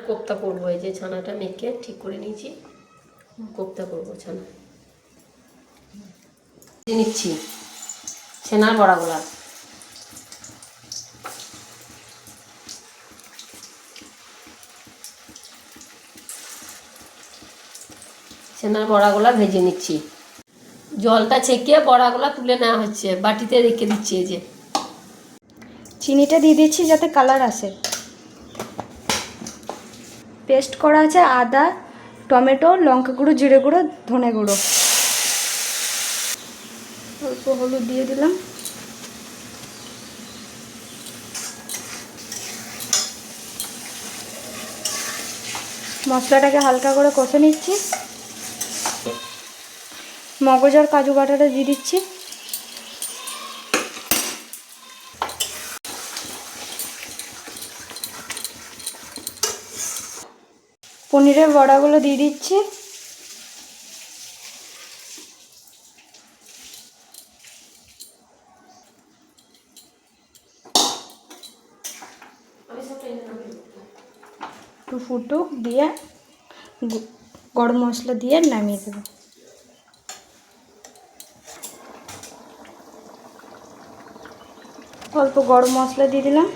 কোপ্তা করবো। এই যে ছানাটা মেখে ঠিক করে নিয়েছি, কোপ্তা করবো ছানা। নিচ্ছি ছানার বড়াগুলা। ছানার বড়াগুলা ভেজে নিচ্ছি। জলটা ছেঁকে বড়াগুলা তুলে নেওয়া হচ্ছে, বাটিতে রেখে দিচ্ছি। এই যে চিনিটা দিয়ে দিচ্ছি যাতে কালার আসে। পেস্ট করা আছে আদা, টমেটো, লঙ্কা গুঁড়ো, জিরে গুঁড়ো, ধনে গুঁড়ো। অল্প হলুদ দিয়ে দিলাম। মশলাটাকে হালকা করে কষে নিচ্ছি। মগজ আর কাজু বাটাটা দিয়ে দিচ্ছি। পনিরের বড়াগুলো দিয়ে দিচ্ছি। একটু ফুটুক দিয়ে গরম মশলা দিয়ে নামিয়ে দেবো। অল্প গরম মশলা দিয়ে দিলাম।